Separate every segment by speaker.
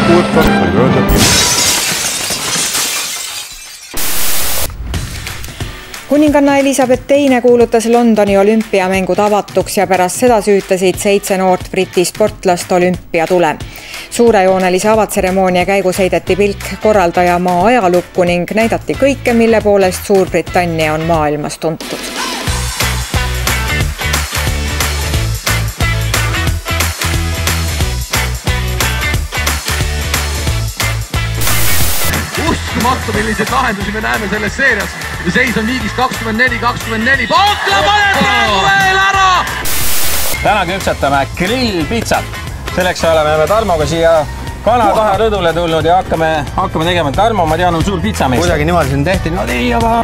Speaker 1: Kokkuvõtvalt võib öelda,
Speaker 2: Kuninganna Elisabeth II kuulutas Londoni olümpiamängud avatuks ja pärast seda süütasid 7 noort Briti sportlast olümpiatule. Suurejoonelise avatseremoonia käigus heideti pilk korraldajamaa ajalukku ning näidati kõike, mille poolest Suurbritannia on maailmas tuntud.
Speaker 3: Uskumatu, milliseid lahendusi me näeme selles seerias. Ja seis on viigis 24-24. Paukla paneb praegu veel ära!
Speaker 4: Täna küpsetame grillpizzat. Selleks oleme me Tarmoga siia Kana-Taha rõdule tulnud ja hakkame tegema. Tarmo, ma tean, on suur pitsameister.
Speaker 5: Kuidagi niimoodi siin tehti. No ei, aga...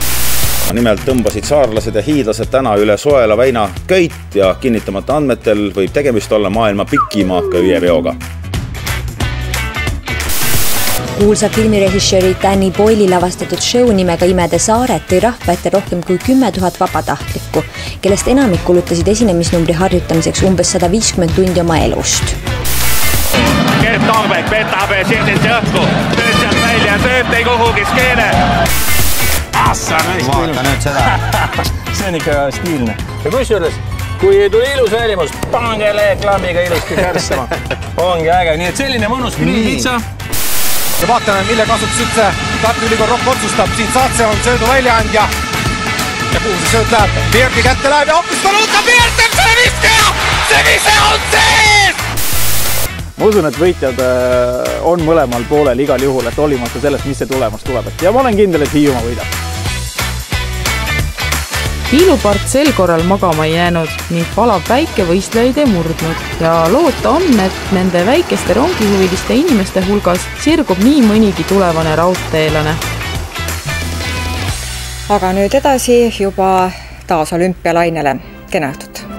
Speaker 6: Nimelt tõmbasid saarlased ja hiidlased täna üle Soela väina köit ja kinnitamata andmetel võib tegemist olla maailma pikima köieveoga.
Speaker 7: Kuulsa filmirežissööri Danny Boyle'i lavastatud show nimega Imede saared tõi rahva ette rohkem kui 10 000 vabatahtlikku, kellest enamik kulutasid esinemisnumbri harjutamiseks umbes 150 tundi oma elust.
Speaker 8: Gert Taalbeek petab sirdisse õhku, tööd sealt välja, tööd ei kuhugi skeene.
Speaker 4: Vaata nüüd seda. See on ikka stiilne. Ja kusjuures, kui tuli ilus välimus, pange leeklambiga ilusti kärssama. Ongi äge, nii et selline mõnus grillpizza.
Speaker 5: Ja vaatame, mille kasutus üldse Tartu Ülikool Rock otsustab. Siin Saatse on söödu väljaandja. Ja kuhu see sööd läheb? Beerdi kätte läheb ja hoopis Paluta Beert teeb selle viske! See vise on sees!
Speaker 9: Ma usun, et võitjad on mõlemal poolel igal juhul, et olimata sellest, mis see tulemus tuleb. Ja ma olen kindel, et Hiiumaa võidab.
Speaker 10: Hiilupart sel korral magama ei jäänud ning palav päike võistlejaid ei murdnud ja loota on, et nende väikeste rongihuviliste inimeste hulgas sirgub nii mõnigi tulevane raudteelane.
Speaker 2: Aga nüüd edasi juba taas olümpialainele. Kena õhtut!